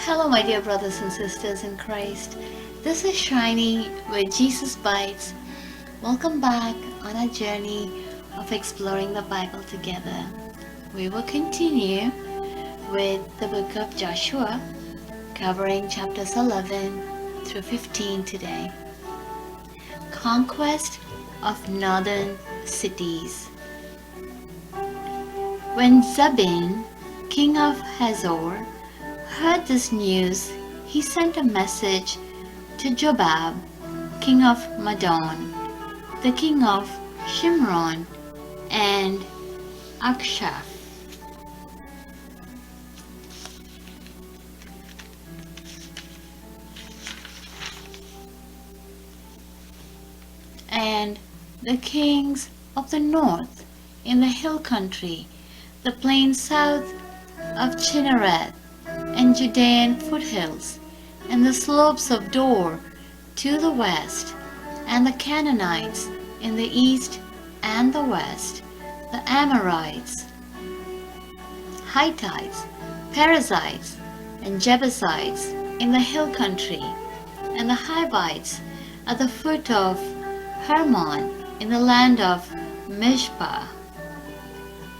Hello, my dear brothers and sisters in Christ. This is Shiny with Jesus Bytes. Welcome back on our journey of exploring the Bible together. We will continue with the book of Joshua, covering chapters 11 through 15 today. Conquest of northern cities. When Zebin, king of Hazor, heard this news, he sent a message to Jobab, king of Madon, the king of Shimron, and Akshaph. And the kings of the north in the hill country, the plain south of Chinnereth, and Judean foothills, and the slopes of Dor to the west, and the Canaanites in the east and the west, the Amorites, Hittites, Perizzites, and Jebusites in the hill country, and the Hivites at the foot of Hermon in the land of Mizpah.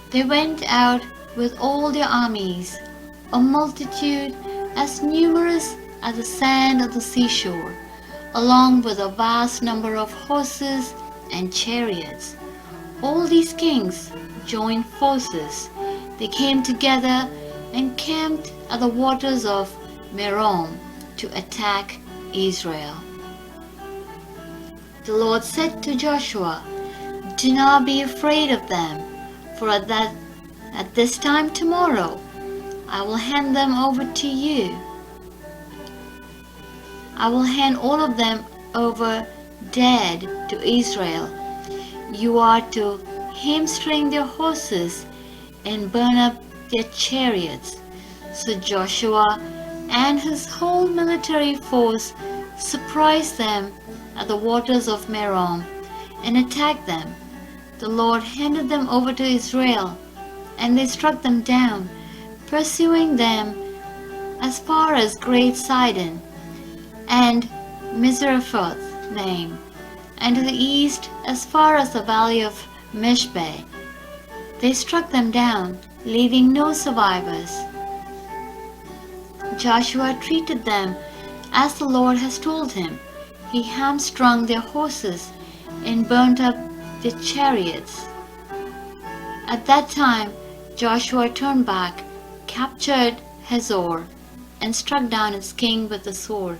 They went out with all their armies, a multitude as numerous as the sand of the seashore, along with a vast number of horses and chariots. All these kings joined forces. They came together and camped at the waters of Merom to attack Israel. The Lord said to Joshua, "Do not be afraid of them, for at this time tomorrow I will hand them over to you. I will hand all of them over dead to Israel. You are to hamstring their horses and burn up their chariots." So Joshua and his whole military force surprised them at the waters of Merom and attacked them. The Lord handed them over to Israel, and they struck them down, pursuing them as far as Great Sidon and Misrephoth-Maim, and to the east as far as the valley of Mishpe. They struck them down, leaving no survivors. Joshua treated them as the Lord has told him. He hamstrung their horses and burnt up their chariots. At that time, Joshua turned back, captured Hazor, and struck down its king with the sword,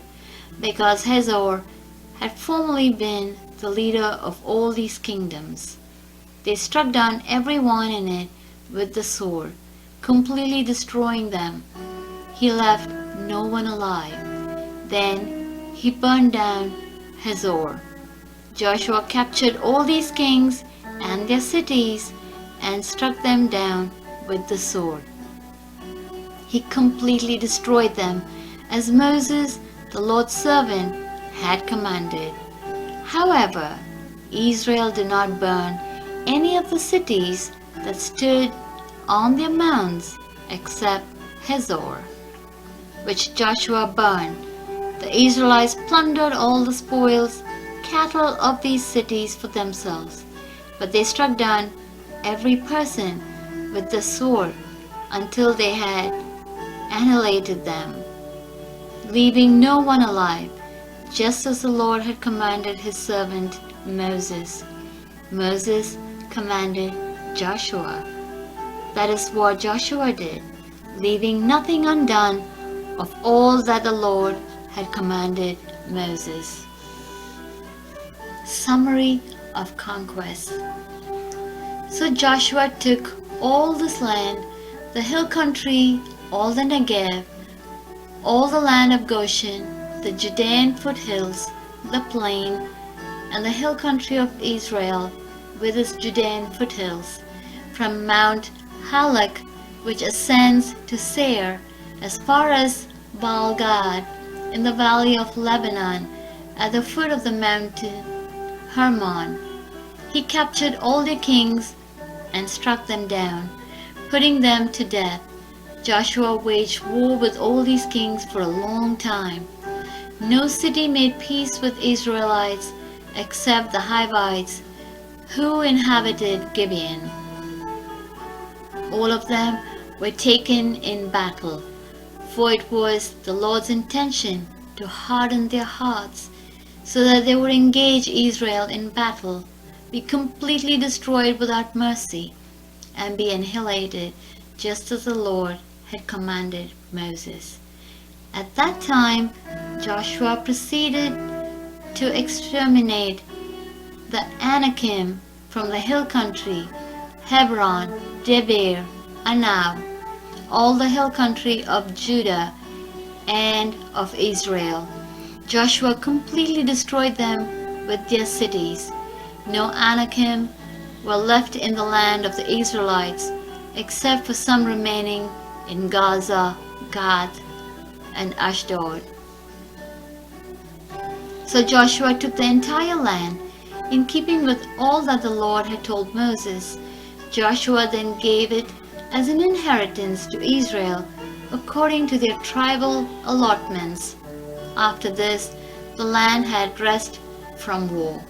because Hazor had formerly been the leader of all these kingdoms. They struck down every one in it with the sword, completely destroying them. He left no one alive. Then he burned down Hazor. Joshua captured all these kings and their cities and struck them down with the sword. He completely destroyed them, as Moses, the Lord's servant, had commanded. However, Israel did not burn any of the cities that stood on their mounds except Hazor, which Joshua burned. The Israelites plundered all the spoils, cattle of these cities for themselves, but they struck down every person with the sword until they had annihilated them, leaving no one alive, just as the Lord had commanded his servant Moses. Moses commanded Joshua. That is what Joshua did, leaving nothing undone of all that the Lord had commanded Moses. Summary of conquest. So Joshua took all this land, the hill country, all the Negev, all the land of Goshen, the Judean foothills, the plain, and the hill country of Israel with its Judean foothills, from Mount Halak, which ascends to Seir, as far as Baal-Gad, in the valley of Lebanon, at the foot of the mountain Hermon. He captured all their kings and struck them down, putting them to death. Joshua waged war with all these kings for a long time. No city made peace with Israelites except the Hivites who inhabited Gibeon. All of them were taken in battle, for it was the Lord's intention to harden their hearts so that they would engage Israel in battle, be completely destroyed without mercy, and be annihilated just as the Lord had commanded Moses. At that time, Joshua proceeded to exterminate the Anakim from the hill country, Hebron, Debir, Anab, all the hill country of Judah and of Israel. Joshua completely destroyed them with their cities. No Anakim were left in the land of the Israelites, except for some remaining in Gaza, Gath, and Ashdod. So Joshua took the entire land, in keeping with all that the Lord had told Moses. Joshua then gave it as an inheritance to Israel according to their tribal allotments. After this, the land had rest from war.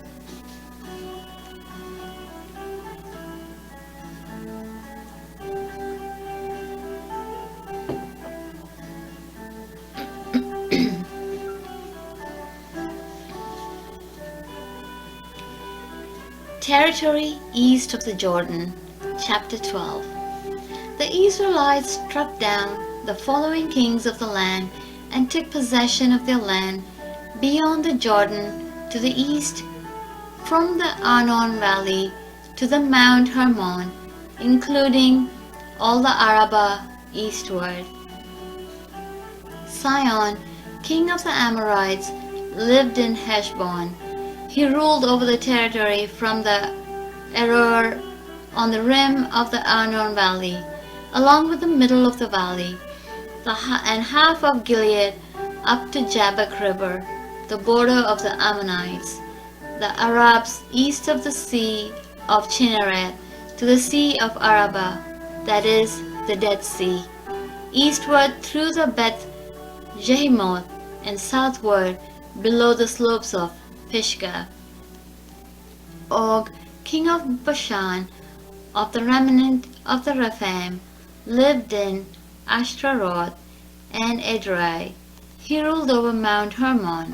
Territory east of the Jordan, chapter 12. The Israelites struck down the following kings of the land and took possession of their land beyond the Jordan to the east, from the Arnon Valley to the Mount Hermon, including all the Arabah eastward. Sihon, king of the Amorites, lived in Heshbon. He ruled over the territory from the Aroer on the rim of the Arnon Valley, along with the middle of the valley, and half of Gilead up to Jabbok River, the border of the Ammonites, the Arabs east of the Sea of Chinnereth to the Sea of Arabah, that is, the Dead Sea, eastward through the Beth Jehimoth, and southward below the slopes of Pisgah. Og, king of Bashan, of the remnant of the Rephaim, lived in Ashtaroth and Edrei. He ruled over Mount Hermon,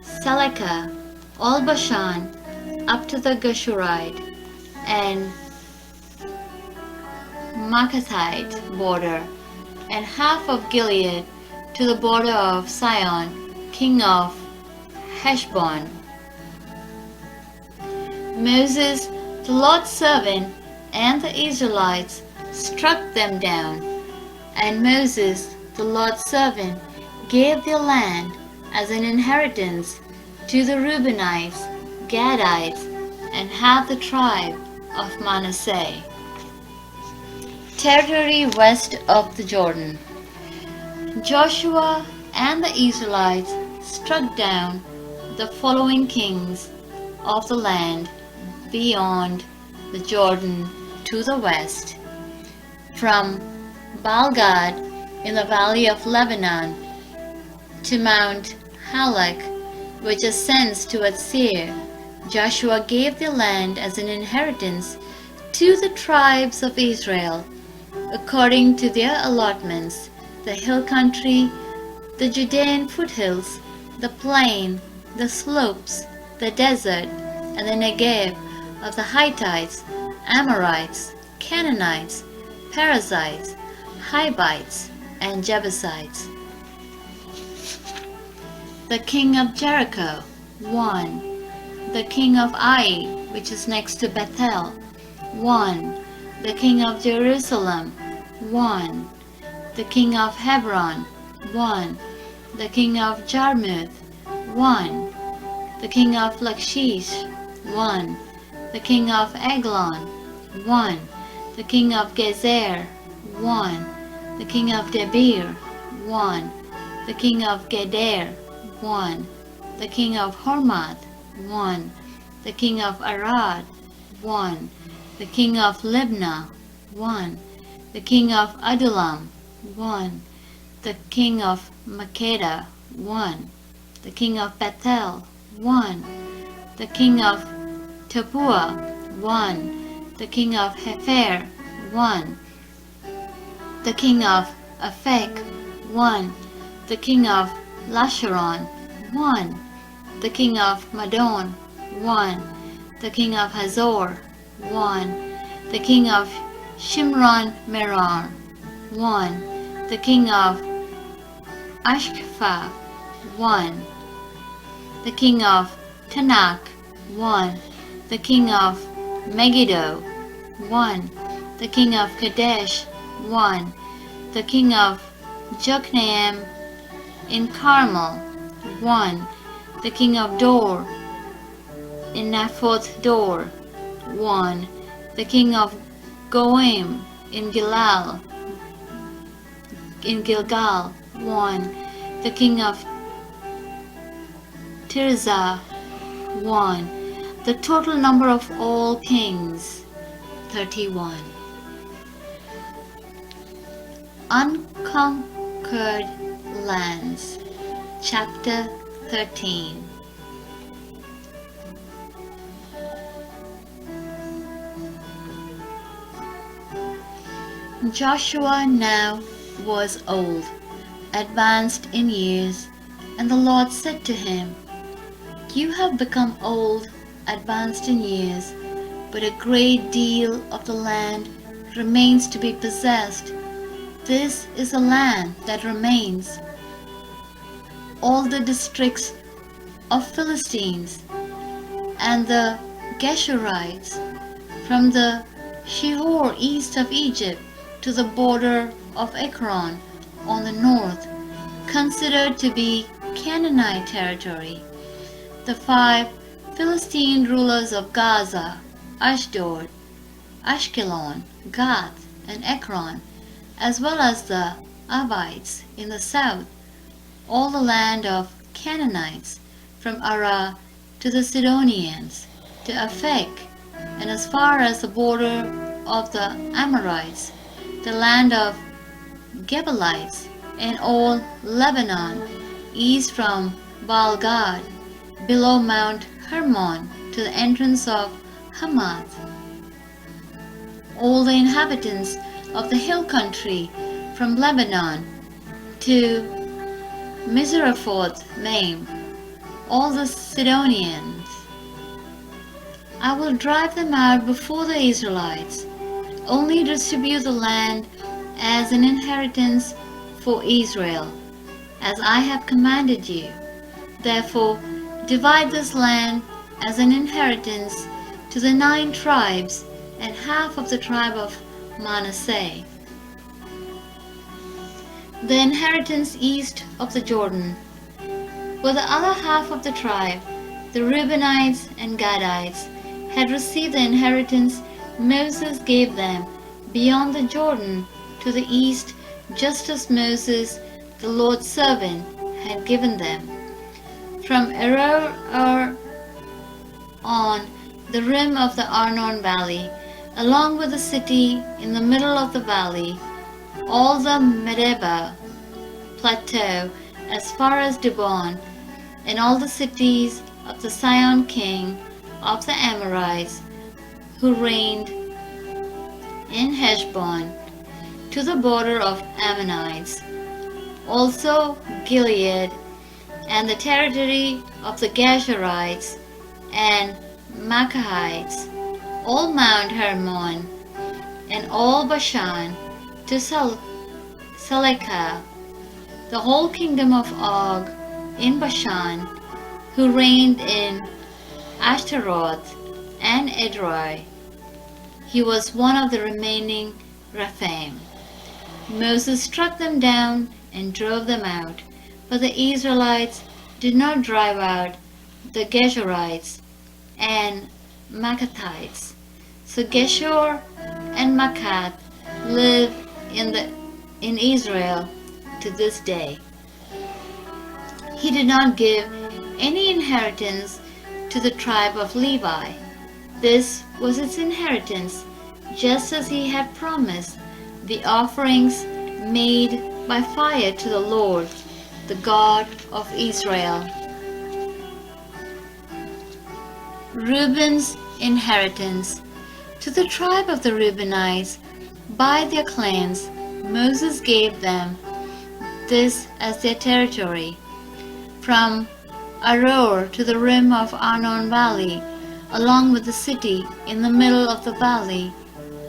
Selekah, all Bashan, up to the Geshurite and Maacathite border, and half of Gilead to the border of Sihon, king of Heshbon. Moses, the Lord's servant, and the Israelites struck them down, and Moses, the Lord's servant, gave their land as an inheritance to the Reubenites, Gadites, and half the tribe of Manasseh. Territory west of the Jordan. Joshua and the Israelites struck down the following kings of the land beyond the Jordan to the west, from Baalgad in the valley of Lebanon to Mount Halak, which ascends towards Seir. Joshua gave their land as an inheritance to the tribes of Israel, according to their allotments, the hill country, the Judean foothills, the plain, the slopes, the desert, and the Negev of the Hittites, Amorites, Canaanites, Perizzites, Hivites, and Jebusites. The king of Jericho, 1. The king of Ai, which is next to Bethel, 1. The king of Jerusalem, 1. The king of Hebron, 1. The king of Jarmuth, 1. The king of Lachish, 1. The king of Eglon, 1. The king of Gezer, 1. The king of Debir, 1. The king of Geder, 1. The king of Hormath, 1. The king of Arad, 1. The king of Libnah, 1. The king of Adullam, 1. The king of Makeda, 1. The king of Bethel, 1. The king of Tapua, 1. The king of Hefer, 1. The king of Aphek, 1. The king of Lasharon, 1. The king of Madon, 1. The king of Hazor, 1. The king of Shimron Meron, 1. The king of Ashkepha, 1. The king of Tanakh, 1. The king of Megiddo, 1. The king of Kadesh, 1. The king of Jokneam in Carmel, 1. The king of Dor in Naphoth Dor, 1. The king of Goim in Gilgal, 1. The king of Tirzah, 1. The total number of all kings, 31. Unconquered lands, chapter 13. Joshua now was old, advanced in years, and the Lord said to him, "You have become old, advanced in years, but a great deal of the land remains to be possessed. This is the land that remains: all the districts of Philistines and the Geshurites, from the seashore east of Egypt to the border of Ekron on the north, considered to be Canaanite territory. The 5 Philistine rulers of Gaza, Ashdod, Ashkelon, Gath, and Ekron, as well as the Abites in the south, all the land of Canaanites, from Arah to the Sidonians, to Aphek, and as far as the border of the Amorites, the land of Gebalites, and all Lebanon, east from Baal-gad, below Mount Hermon to the entrance of Hamath. All the inhabitants of the hill country, from Lebanon to Misrephoth-maim, all the Sidonians. I will drive them out before the Israelites. Only distribute the land as an inheritance for Israel, as I have commanded you. Therefore, divide this land as an inheritance to the 9 tribes and half of the tribe of Manasseh. The inheritance east of the Jordan. For the other half of the tribe, the Reubenites and Gadites, had received the inheritance Moses gave them beyond the Jordan to the east, just as Moses, the Lord's servant, had given them. From Aroer on the rim of the Arnon Valley, along with the city in the middle of the valley, all the Medeba plateau as far as Dibon, and all the cities of the Sihon king of the Amorites, who reigned in Heshbon, to the border of Ammonites, also Gilead, and the territory of the Geshurites and Machaites, all Mount Hermon, and all Bashan, to Selekah, the whole kingdom of Og in Bashan, who reigned in Ashtaroth and Edrei. He was one of the remaining Rephaim. Moses struck them down and drove them out, but the Israelites did not drive out the Geshurites and Maccathites. So Geshur and Maccath live in Israel to this day. He did not give any inheritance to the tribe of Levi. This was its inheritance, just as he had promised, the offerings made by fire to the Lord, the God of Israel. Reuben's inheritance. To the tribe of the Reubenites, by their clans, Moses gave them this as their territory. From Aroer to the rim of Arnon Valley, along with the city in the middle of the valley,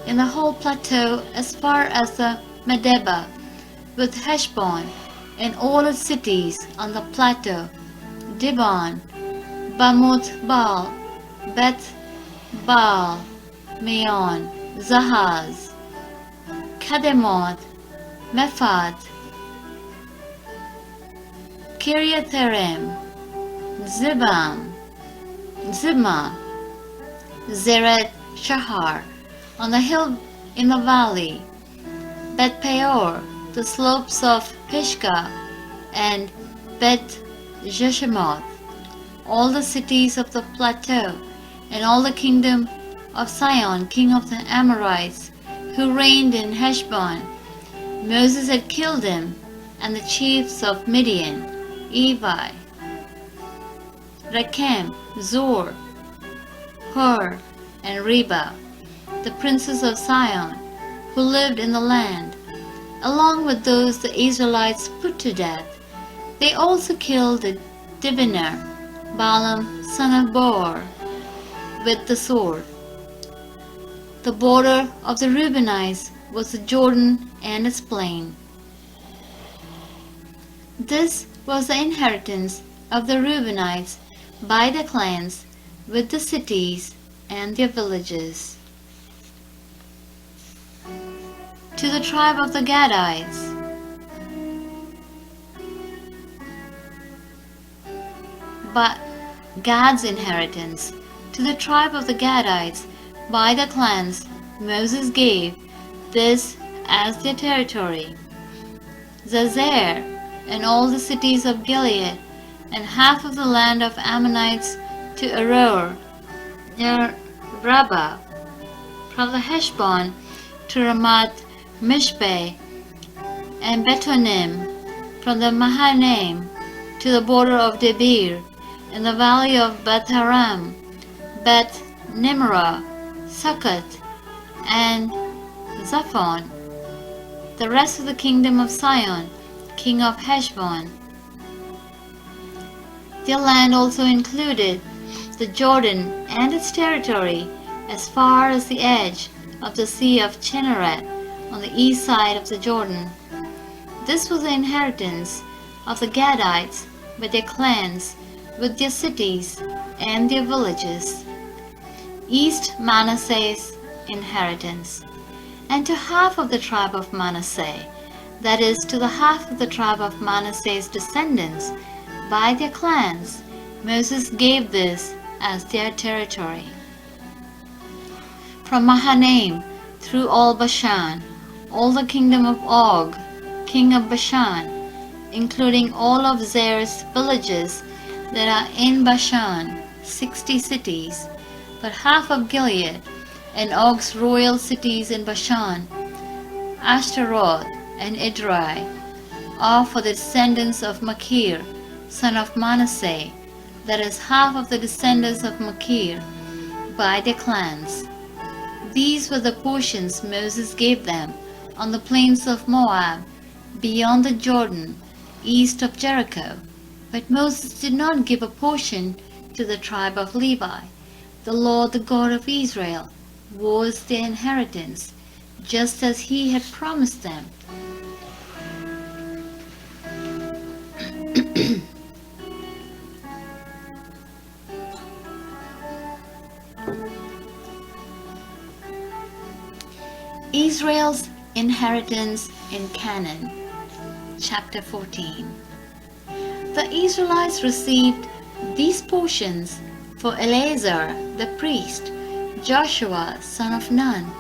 in the whole plateau as far as the Medeba, with Heshbon and all its cities on the plateau, Dibon, Bamoth Baal, Beth Baal, Meon, Zahaz, Kedemoth, Mephaath, Kiriatharim, Zibmah, Zeret Shahar, on the hill in the valley, Bet Peor, the slopes of Pisgah, and Bet Jeshimoth, all the cities of the plateau, and all the kingdom of Sihon, king of the Amorites, who reigned in Heshbon. Moses had killed him, and the chiefs of Midian, Evi, Rechem, Zor, Hur, and Reba, the princes of Sihon, who lived in the land, along with those the Israelites put to death. They also killed the diviner, Balaam son of Beor, with the sword. The border of the Reubenites was the Jordan and its plain. This was the inheritance of the Reubenites by their clans, with the cities and their villages. To the tribe of the Gadites. But Gad's inheritance. To the tribe of the Gadites, by the clans, Moses gave this as their territory: Zazer, and all the cities of Gilead, and half of the land of Ammonites to Aroer, near Rabbah, from the Heshbon to Ramath Mishpe, and Betonim, from the Mahanaim to the border of Debir, in the valley of Beth Haram, Beth Nimrah, Sukkot, and Zaphon, the rest of the kingdom of Sihon, king of Heshbon. Their land also included the Jordan and its territory as far as the edge of the Sea of Chinnereth on the east side of the Jordan. This was the inheritance of the Gadites by their clans, with their cities and their villages. East Manasseh's inheritance. And to half of the tribe of Manasseh, that is, to the half of the tribe of Manasseh's descendants, by their clans, Moses gave this as their territory. From Mahanaim through all Bashan, all the kingdom of Og, king of Bashan, including all of Zer's villages that are in Bashan, 60 cities, but half of Gilead, and Og's royal cities in Bashan, Ashtaroth and Edrei, are for the descendants of Machir, son of Manasseh, that is half of the descendants of Machir, by their clans. These were the portions Moses gave them on the plains of Moab, beyond the Jordan, east of Jericho. But Moses did not give a portion to the tribe of Levi. The Lord, the God of Israel, was their inheritance, just as he had promised them. Israel's inheritance in Canaan. Chapter 14. The Israelites received these portions for Eleazar the priest, Joshua son of Nun,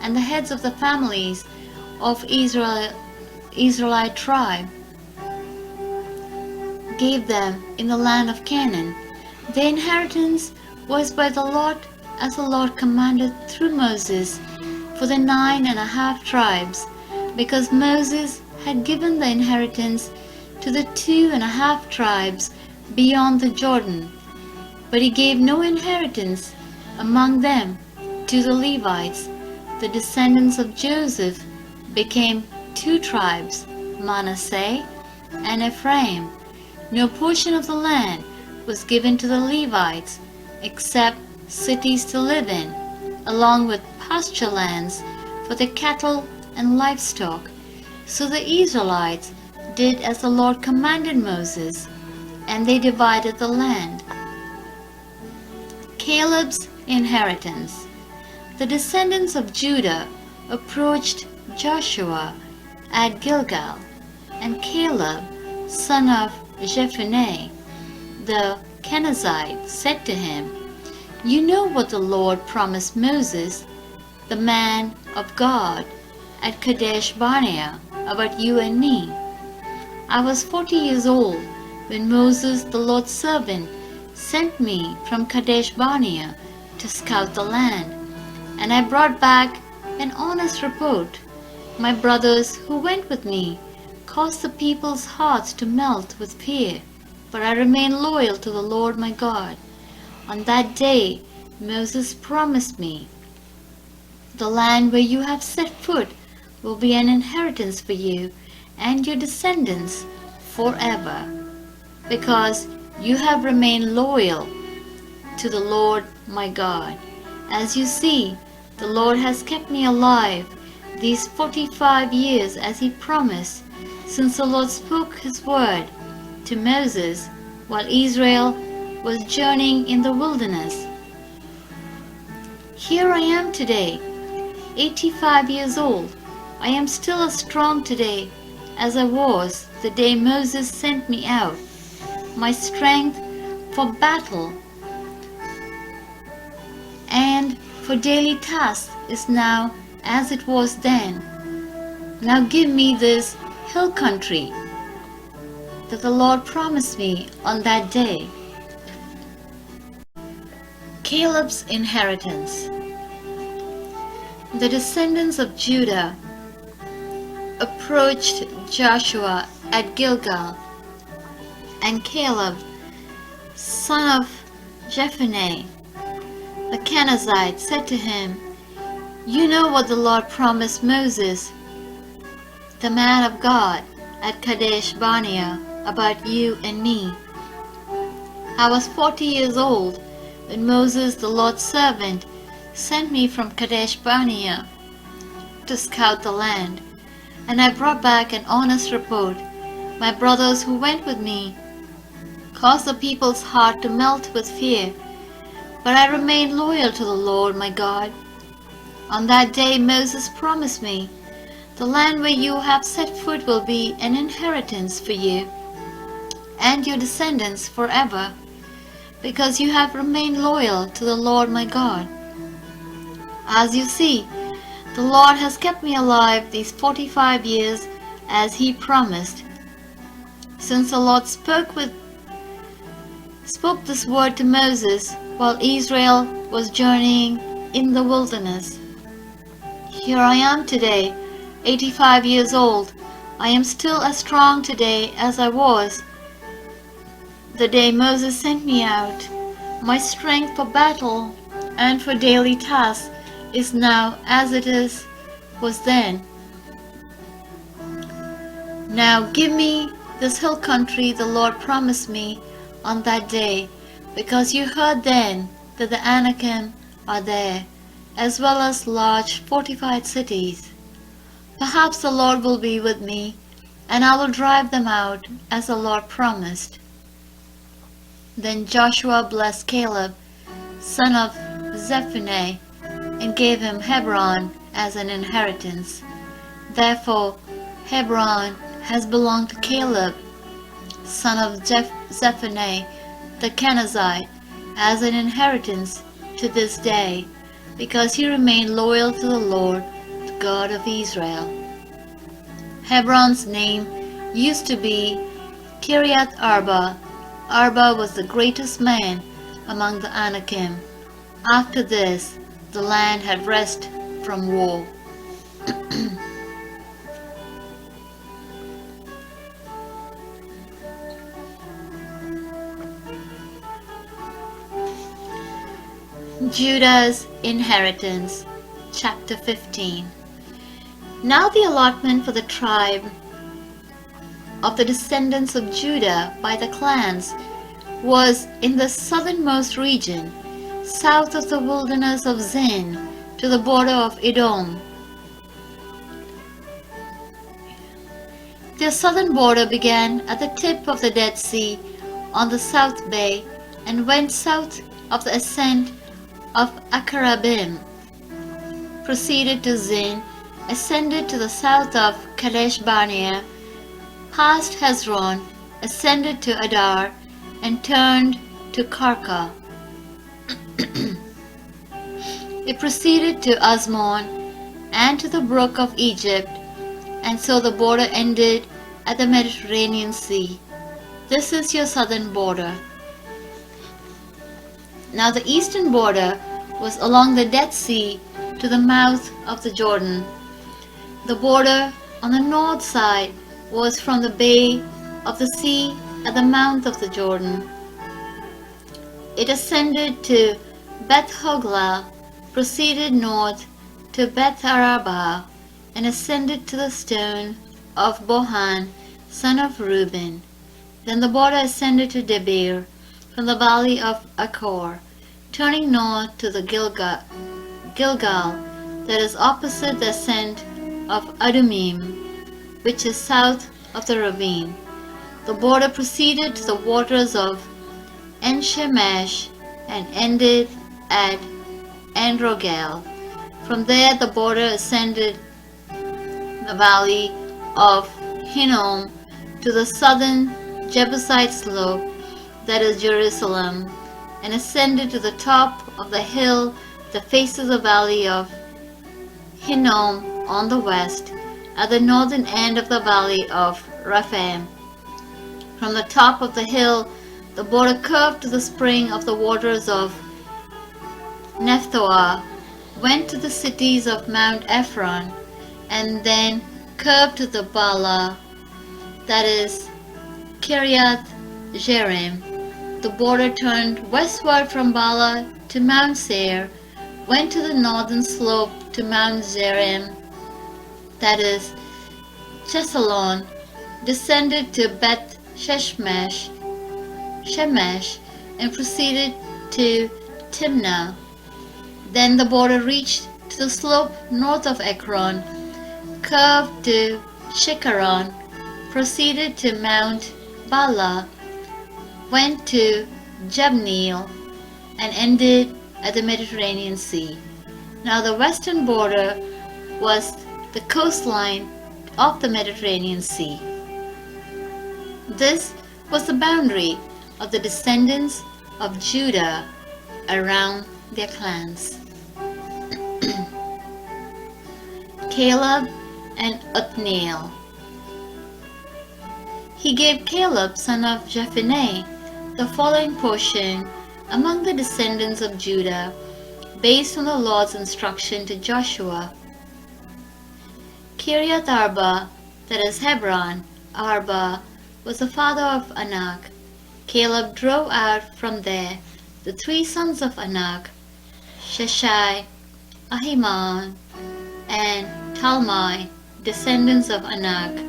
and the heads of the families of Israelite tribe gave them in the land of Canaan. Their inheritance was by the lot, as the Lord commanded through Moses, for the 9.5 tribes, because Moses had given the inheritance to the 2.5 tribes beyond the Jordan, but he gave no inheritance among them to the Levites. The descendants of Joseph became 2 tribes, Manasseh and Ephraim. No portion of the land was given to the Levites except cities to live in, along with pasture lands for the cattle and livestock. So the Israelites did as the Lord commanded Moses, and they divided the land. Caleb's inheritance. The descendants of Judah approached Joshua at Gilgal, and Caleb, son of Jephunneh, the Kenizzite, said to him, "You know what the Lord promised Moses, the man of God, at Kadesh Barnea, about you and me. I was 40 years old when Moses, the Lord's servant, sent me from Kadesh Barnea to scout the land, and I brought back an honest report. My brothers who went with me caused the people's hearts to melt with fear, but I remained loyal to the Lord my God. On that day Moses promised me, 'The land where you have set foot will be an inheritance for you and your descendants forever, because you have remained loyal to the Lord my God. As you see, the Lord has kept me alive these 45 years as he promised, since the Lord spoke his word to Moses while Israel was journeying in the wilderness. Here I am today, 85 years old. I am still as strong today as I was the day Moses sent me out. My strength for battle and for daily tasks is now as it was then. Now give me this hill country that the Lord promised me on that day.'" Caleb's inheritance. The descendants of Judah approached Joshua at Gilgal, and Caleb, son of Jephunneh, the Kenizzite, said to him, "You know what the Lord promised Moses, the man of God, at Kadesh Barnea, about you and me. I was 40 years old when Moses, the Lord's servant, sent me from Kadesh Barnea to scout the land, and I brought back an honest report. My brothers who went with me caused the people's heart to melt with fear, but I remained loyal to the Lord my God. On that day Moses promised me, 'The land where you have set foot will be an inheritance for you and your descendants forever, because you have remained loyal to the Lord my God. As you see, the Lord has kept me alive these 45 years as he promised, since the Lord spoke this word to Moses while Israel was journeying in the wilderness. Here I am today, 85 years old. I am still as strong today as I was the day Moses sent me out. My strength for battle and for daily tasks is now as it was then. Now give me this hill country the Lord promised me on that day, because you heard then that the Anakim are there, as well as large fortified cities. Perhaps the Lord will be with me, and I will drive them out as the Lord promised." Then Joshua blessed Caleb, son of Jephunneh, and gave him Hebron as an inheritance. Therefore Hebron has belonged to Caleb, son of Jephunneh, the Kenizzite, as an inheritance to this day, because he remained loyal to the Lord, the God of Israel. Hebron's name used to be Kiriath Arba. Arba was the greatest man among the Anakim. After this, the land had rest from war. Judah's inheritance, chapter 15. Now the allotment for the tribe of the descendants of Judah by the clans was in the southernmost region, south of the wilderness of Zin, to the border of Edom. Their southern border began at the tip of the Dead Sea on the south bay and went south of the ascent of Akarabim, proceeded to Zin, ascended to the south of Kadesh Barnea, passed Hezron, ascended to Adar, and turned to Karka. It proceeded to Azmon and to the brook of Egypt, and so the border ended at the Mediterranean Sea. This is your southern border. Now the eastern border was along the Dead Sea to the mouth of the Jordan. The border on the north side was from the bay of the sea at the mouth of the Jordan. It ascended to Beth Hogla, proceeded north to Beth Arabah, and ascended to the stone of Bohan, son of Reuben. Then the border ascended to Debir, from the valley of Achor, turning north to the Gilgal, that is opposite the ascent of Adumim, which is south of the ravine. The border proceeded to the waters of En-Shemesh and ended at En-Rogel. From there the border ascended the valley of Hinnom to the southern Jebusite slope, that is Jerusalem, and ascended to the top of the hill that faces the valley of Hinnom on the west, at the northern end of the valley of Rephaim. From the top of the hill the border curved to the spring of the waters of Nephtoah, went to the cities of Mount Ephron, and then curved to the Bala, that is Kiriath Jearim. The border turned westward from Bala to Mount Seir, went to the northern slope to Mount Zerim, that is Chesalon, descended to Beth Shemesh, and proceeded to Timnah. Then the border reached to the slope north of Ekron, curved to Shikaron, proceeded to Mount Bala, went to Jabneel, and ended at the Mediterranean Sea. Now the western border was the coastline of the Mediterranean Sea. This was the boundary of the descendants of Judah around their clans. Caleb and Othniel. He gave Caleb, son of Jephunneh, the following portion among the descendants of Judah, based on the Lord's instruction to Joshua. Kiriath Arba, that is Hebron, Arba, was the father of Anak. Caleb drove out from there the three sons of Anak, Sheshai, Ahiman, and Talmai, descendants of Anak.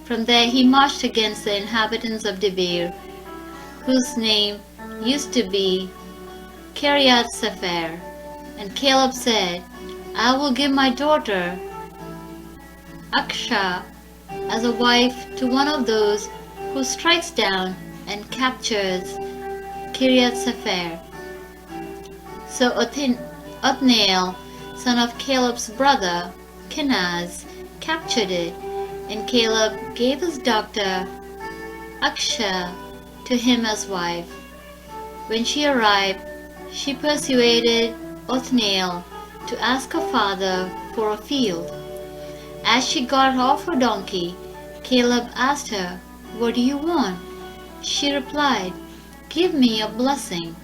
From there he marched against the inhabitants of Debir, whose name used to be Kiriath Sepher. And Caleb said, I will give my daughter Aksha as a wife to one of those who strikes down and captures Kiriath Sepher. So Othniel, son of Caleb's brother Kenaz, captured it, and Caleb gave his daughter Aksha to him as wife. When she arrived, she persuaded Othniel to ask her father for a field. As she got off her donkey, Caleb asked her, What do you want? She replied, Give me a blessing.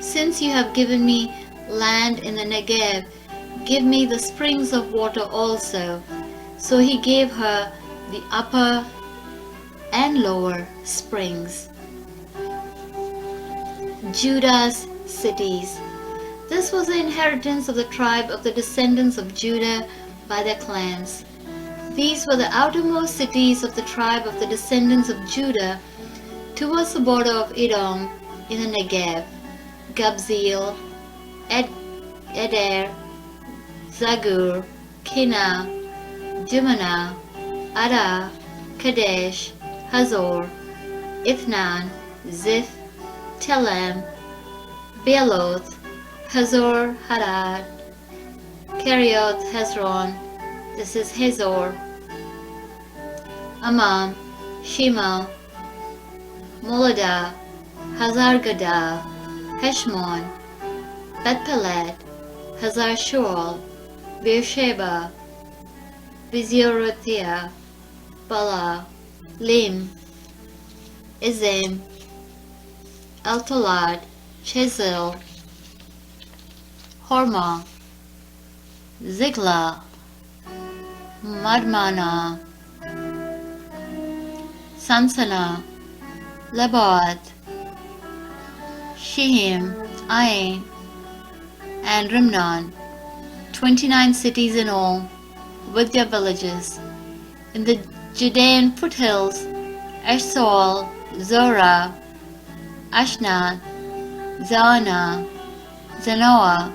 Since you have given me land in the Negev, give me the springs of water also. So he gave her the upper and lower springs. Judah's cities. This was the inheritance of the tribe of the descendants of Judah by their clans. These were the outermost cities of the tribe of the descendants of Judah towards the border of Edom in the Negev: Gabzeel, Eder, Zagur, Kina, Jumana, Ada, Kadesh, Hazor, Ithnan, Ziph, Telem, Bealoth, Hazor Hadad, Kerioth Hezron, this is Hazor, Amam, Shema, Moladah, Hazar-Gadah, Heshmon, Beth-Pelet, Hazar-Shual, Beersheba, Biziothia, Bala, Lim, Izim, Eltolad, Chezil, Hormah, Ziklah, Madmana, Sansana, Lebaoth, Shihim, Ain, and Rimnon, 29 cities in all, with their villages. In the Judean foothills, Eshtaol, Zorah, Ashna, Zaanah, Zanoah,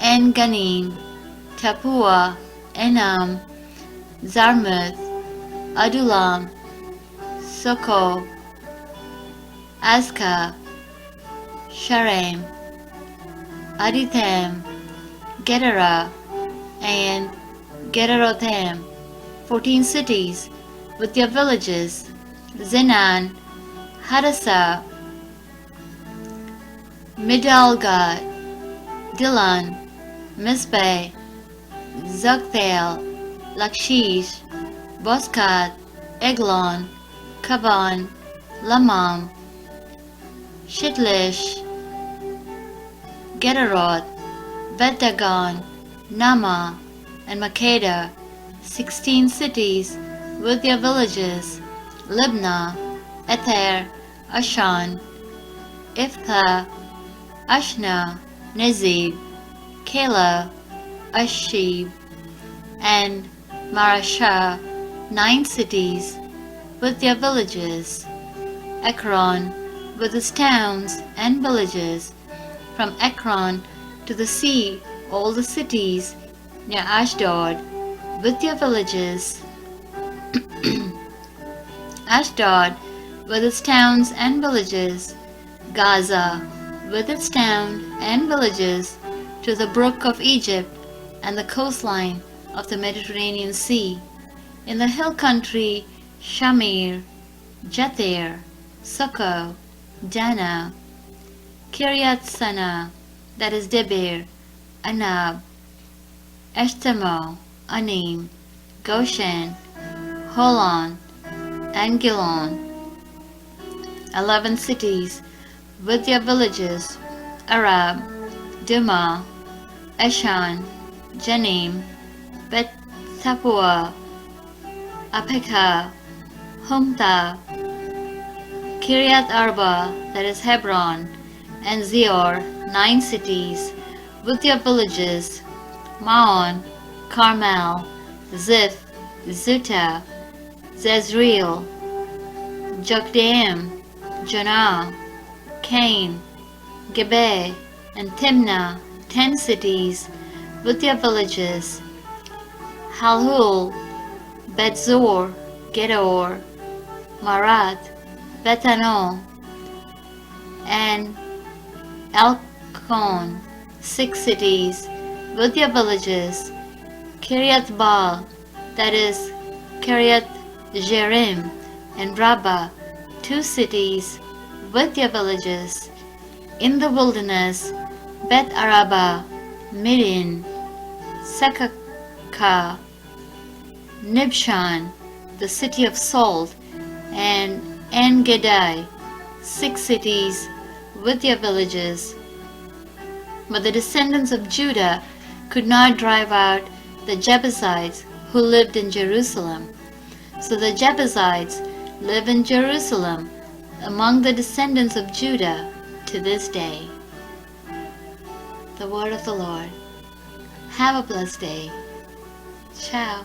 En-Ganim, Tapua, Enam, Zarmuth, Adullam, Soko, Azkah, Sharem, Aditham, Gedera, and Gederotham, 14 cities with their villages: Zenan, Hadassah, Midalgad, Dilan, Mizpeh, Zogthel, Lachish, Boskat, Eglon, Kaban, Lamam, Shitlish, Gederoth, Bet-Dagon, Nama, and Makeda, 16 cities with their villages: Libnah, Ether, Ashan, Iftha, Ashna, Nezib, Kala, Ashib, and Marashah, 9 cities with their villages: Ekron, with its towns and villages, from Ekron to the sea, all the cities near Ashdod, with their villages: Ashdod, with its towns and villages; Gaza, with its town and villages, to the brook of Egypt and the coastline of the Mediterranean Sea. In the hill country, Shamir, Jether, Succo, Dana, Kiryat Sana, that is Debir, Anab, Eshtemoh, Anim, Goshen, Holon, and Gilon, 11 cities with their villages: Arab, Duma, Eshan, Janim, Bet Tapua, Apekah, Humta, Kiryat Arba, that is Hebron, and Zior, 9 cities with their villages: Maon, Carmel, Ziph, Zuta, Zezreel, Jokdeam, Jonah, Cain, Gebeh, and Timnah, 10 cities with their villages: Halhul, Betzor, Gedor, Marat, Bethanol, and Elkon, 6 cities with their villages: Kiryat Baal, that is Kiryat Jearim, and Rabbah, 2 cities with their villages. In the wilderness, Beth Araba, Midian, Sekaka, Nibshan, the city of salt, and En-Gedi, 6 cities with their villages. But the descendants of Judah could not drive out the Jebusites who lived in Jerusalem. So the Jebusites live in Jerusalem among the descendants of Judah to this day. The word of the Lord. Have a blessed day. Ciao.